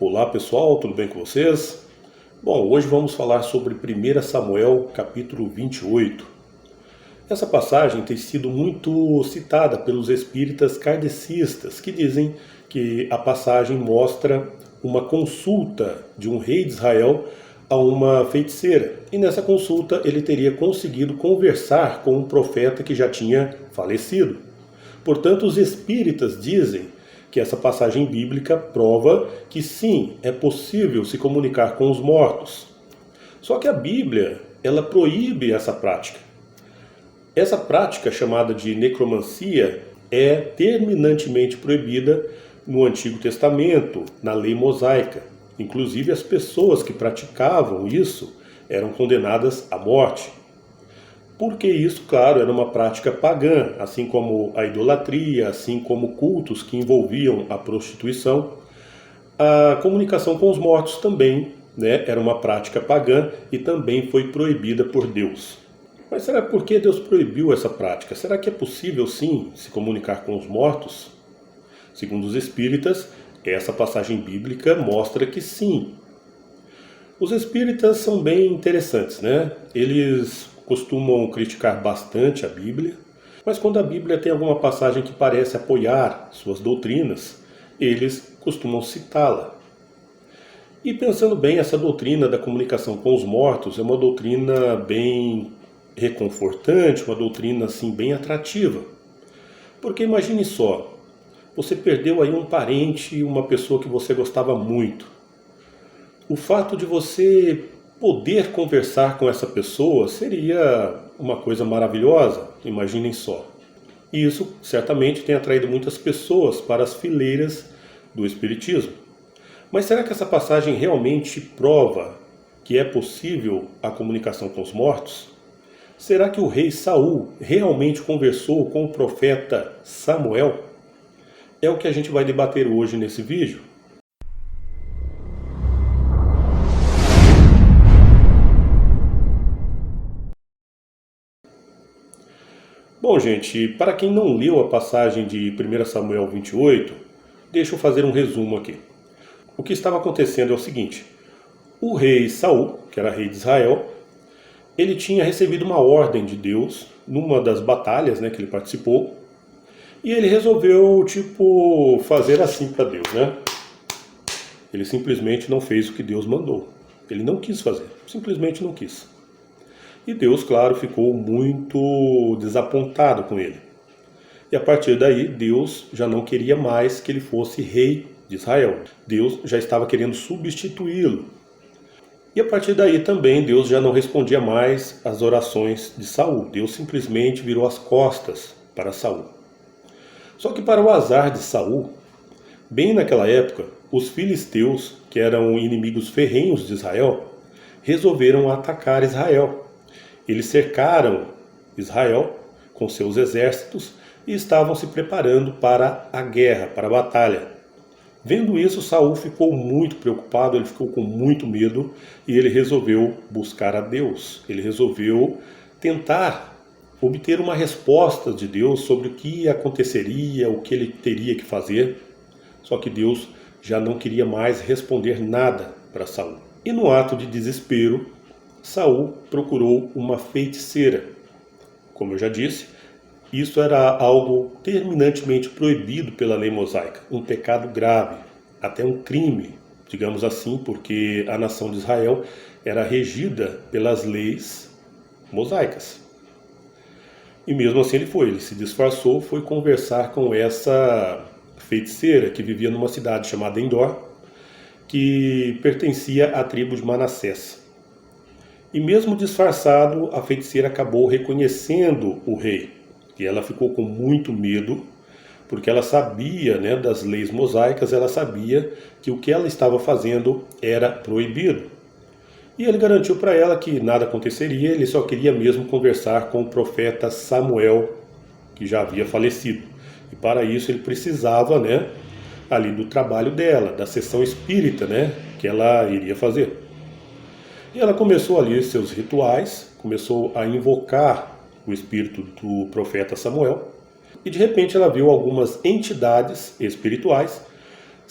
Olá pessoal, tudo bem com vocês? Bom, hoje vamos falar sobre 1 Samuel capítulo 28. Essa passagem tem sido muito citada pelos espíritas kardecistas, que dizem que a passagem mostra uma consulta de um rei de Israel a uma feiticeira. E nessa consulta ele teria conseguido conversar com um profeta que já tinha falecido. Portanto, os espíritas dizem que essa passagem bíblica prova que sim, é possível se comunicar com os mortos. Só que a Bíblia, ela proíbe essa prática. Essa prática, chamada de necromancia, é terminantemente proibida no Antigo Testamento, na lei mosaica. Inclusive, as pessoas que praticavam isso eram condenadas à morte. Porque isso, claro, era uma prática pagã, assim como a idolatria, assim como cultos que envolviam a prostituição. A comunicação com os mortos também, era uma prática pagã e também foi proibida por Deus. Mas será por que Deus proibiu essa prática? Será que é possível sim se comunicar com os mortos? Segundo os espíritas, essa passagem bíblica mostra que sim. Os espíritas são bem interessantes, Eles costumam criticar bastante a Bíblia, mas quando a Bíblia tem alguma passagem que parece apoiar suas doutrinas, eles costumam citá-la. E pensando bem, essa doutrina da comunicação com os mortos é uma doutrina bem reconfortante, uma doutrina assim bem atrativa. Porque imagine só, você perdeu aí um parente, uma pessoa que você gostava muito. O fato de você poder conversar com essa pessoa seria uma coisa maravilhosa, imaginem só. E isso certamente tem atraído muitas pessoas para as fileiras do Espiritismo. Mas será que essa passagem realmente prova que é possível a comunicação com os mortos? Será que o rei Saul realmente conversou com o profeta Samuel? É o que a gente vai debater hoje nesse vídeo. Bom, gente, para quem não leu a passagem de 1 Samuel 28, deixa eu fazer um resumo aqui. O que estava acontecendo é o seguinte: o rei Saul, que era rei de Israel, ele tinha recebido uma ordem de Deus numa das batalhas que ele participou, e ele resolveu, fazer assim para Deus, Ele simplesmente não fez o que Deus mandou. Ele não quis fazer, simplesmente não quis. E Deus, claro, ficou muito desapontado com ele. E a partir daí, Deus já não queria mais que ele fosse rei de Israel. Deus já estava querendo substituí-lo. E a partir daí também, Deus já não respondia mais às orações de Saul. Deus simplesmente virou as costas para Saul. Só que para o azar de Saul, bem naquela época, os filisteus, que eram inimigos ferrenhos de Israel, resolveram atacar Israel. Eles cercaram Israel com seus exércitos e estavam se preparando para a guerra, para a batalha. Vendo isso, Saul ficou muito preocupado, ele ficou com muito medo e ele resolveu buscar a Deus. Ele resolveu tentar obter uma resposta de Deus sobre o que aconteceria, o que ele teria que fazer. Só que Deus já não queria mais responder nada para Saul. E no ato de desespero, Saul procurou uma feiticeira. Como eu já disse, isso era algo terminantemente proibido pela lei mosaica, um pecado grave, até um crime, digamos assim, porque a nação de Israel era regida pelas leis mosaicas. E mesmo assim ele se disfarçou, foi conversar com essa feiticeira que vivia numa cidade chamada Endor, que pertencia à tribo de Manassés. E mesmo disfarçado, a feiticeira acabou reconhecendo o rei. E ela ficou com muito medo, porque ela sabia, das leis mosaicas, ela sabia que o que ela estava fazendo era proibido. E ele garantiu para ela que nada aconteceria, ele só queria mesmo conversar com o profeta Samuel, que já havia falecido. E para isso ele precisava, ali do trabalho dela, da sessão espírita, que ela iria fazer. E ela começou ali seus rituais, começou a invocar o espírito do profeta Samuel, e de repente ela viu algumas entidades espirituais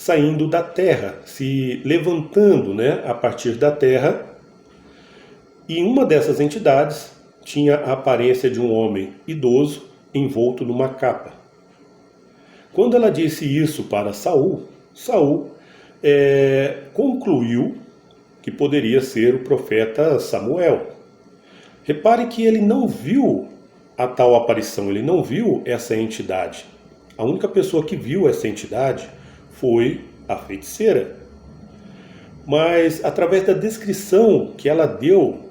saindo da terra, se levantando, né, a partir da terra. E uma dessas entidades tinha a aparência de um homem idoso envolto numa capa. Quando ela disse isso para Saul, Saul concluiu que poderia ser o profeta Samuel. Repare que ele não viu a tal aparição, ele não viu essa entidade. A única pessoa que viu essa entidade foi a feiticeira. Mas através da descrição que ela deu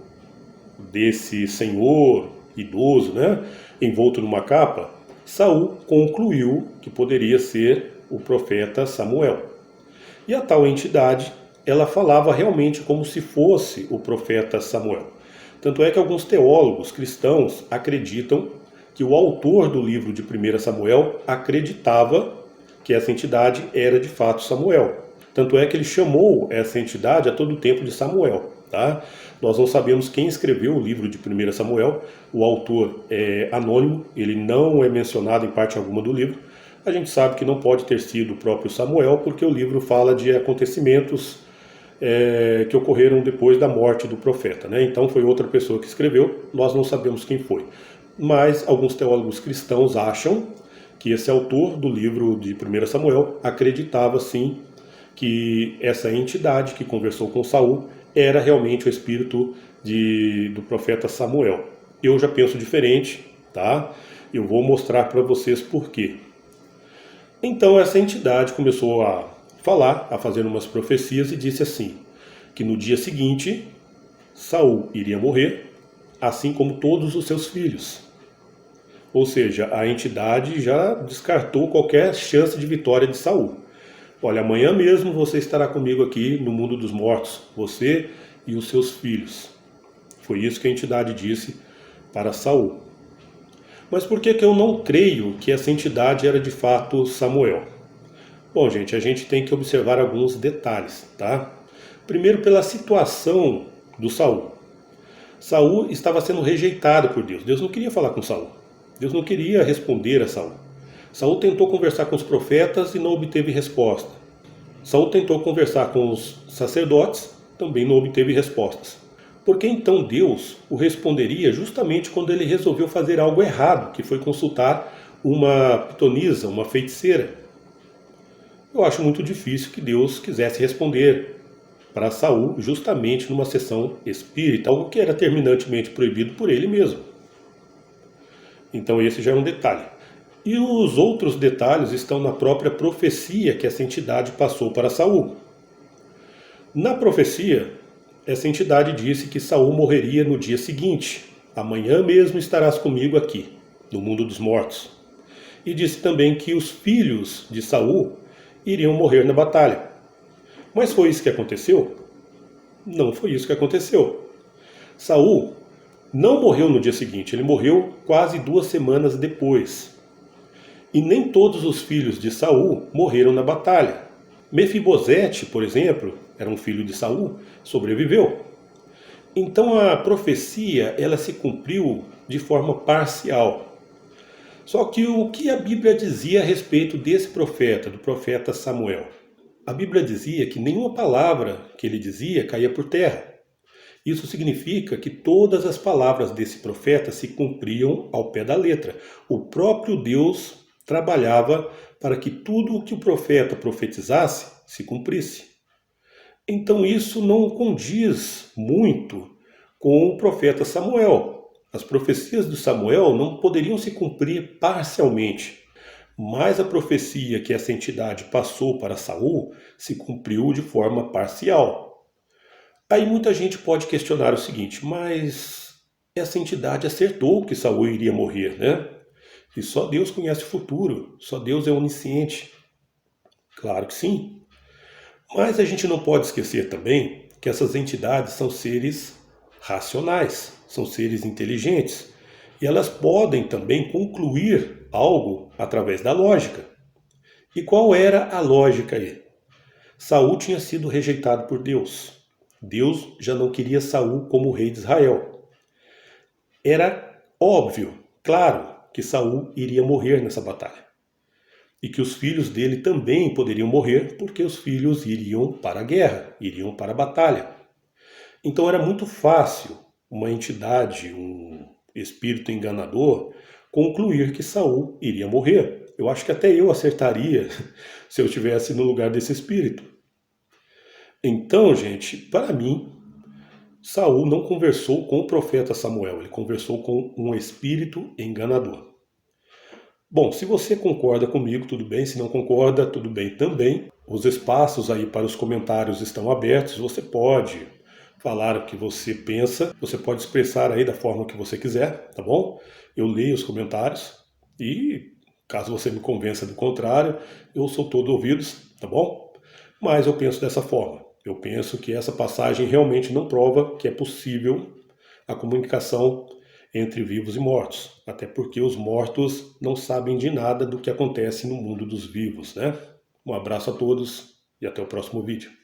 desse senhor idoso, né, envolto numa capa, Saul concluiu que poderia ser o profeta Samuel. E a tal entidade, ela falava realmente como se fosse o profeta Samuel. Tanto é que alguns teólogos cristãos acreditam que o autor do livro de 1 Samuel acreditava que essa entidade era de fato Samuel. Tanto é que ele chamou essa entidade a todo o tempo de Samuel. Tá? Nós não sabemos quem escreveu o livro de 1 Samuel, o autor é anônimo, ele não é mencionado em parte alguma do livro. A gente sabe que não pode ter sido o próprio Samuel, porque o livro fala de acontecimentos que ocorreram depois da morte do profeta, né? Então foi outra pessoa que escreveu, nós não sabemos quem foi. Mas alguns teólogos cristãos acham que esse autor do livro de 1 Samuel acreditava sim que essa entidade que conversou com Saul era realmente o espírito do profeta Samuel. Eu já penso diferente, tá? Eu vou mostrar para vocês por quê. Então essa entidade começou a falar, a fazer umas profecias e disse assim, que no dia seguinte Saul iria morrer, assim como todos os seus filhos. Ou seja, a entidade já descartou qualquer chance de vitória de Saul. Olha, amanhã mesmo você estará comigo aqui no mundo dos mortos, você e os seus filhos. Foi isso que a entidade disse para Saul. Mas por que eu não creio que essa entidade era de fato Samuel? Bom, gente, a gente tem que observar alguns detalhes, tá? Primeiro, pela situação do Saul. Saul estava sendo rejeitado por Deus. Deus não queria falar com Saul. Deus não queria responder a Saul. Saul tentou conversar com os profetas e não obteve resposta. Saul tentou conversar com os sacerdotes, também não obteve respostas. Por que então Deus o responderia justamente quando ele resolveu fazer algo errado, que foi consultar uma pitonisa, uma feiticeira? Eu acho muito difícil que Deus quisesse responder para Saul justamente numa sessão espírita, algo que era terminantemente proibido por ele mesmo. Então esse já é um detalhe. E os outros detalhes estão na própria profecia que essa entidade passou para Saul. Na profecia, essa entidade disse que Saul morreria no dia seguinte. Amanhã mesmo estarás comigo aqui, no mundo dos mortos. E disse também que os filhos de Saul iriam morrer na batalha. Mas foi isso que aconteceu? Não foi isso que aconteceu. Saul não morreu no dia seguinte, ele morreu quase 2 semanas depois. E nem todos os filhos de Saul morreram na batalha. Mefibosete, por exemplo, era um filho de Saul, sobreviveu. Então a profecia, ela se cumpriu de forma parcial. Só que o que a Bíblia dizia a respeito desse profeta, do profeta Samuel? A Bíblia dizia que nenhuma palavra que ele dizia caía por terra. Isso significa que todas as palavras desse profeta se cumpriam ao pé da letra. O próprio Deus trabalhava para que tudo o que o profeta profetizasse se cumprisse. Então isso não condiz muito com o profeta Samuel. As profecias de Samuel não poderiam se cumprir parcialmente, mas a profecia que essa entidade passou para Saul se cumpriu de forma parcial. Aí muita gente pode questionar o seguinte, mas essa entidade acertou que Saul iria morrer, né? E só Deus conhece o futuro, só Deus é onisciente. Claro que sim. Mas a gente não pode esquecer também que essas entidades são seres racionais, são seres inteligentes. E elas podem também concluir algo através da lógica. E qual era a lógica aí? Saul tinha sido rejeitado por Deus. Deus já não queria Saul como rei de Israel. Era óbvio, claro, que Saul iria morrer nessa batalha. e que os filhos dele também poderiam morrer, porque os filhos iriam para a guerra, iriam para a batalha. Então era muito fácil uma entidade, um espírito enganador, concluir que Saul iria morrer. Eu acho que até eu acertaria se eu estivesse no lugar desse espírito. Então, gente, para mim, Saul não conversou com o profeta Samuel, ele conversou com um espírito enganador. Bom, se você concorda comigo, tudo bem. Se não concorda, tudo bem também. Os espaços aí para os comentários estão abertos. Você pode falar o que você pensa, você pode expressar aí da forma que você quiser, tá bom? Eu leio os comentários e, caso você me convença do contrário, eu sou todo ouvidos, tá bom? Mas eu penso dessa forma. Eu penso que essa passagem realmente não prova que é possível a comunicação entre vivos e mortos, até porque os mortos não sabem de nada do que acontece no mundo dos vivos, né? Um abraço a todos e até o próximo vídeo.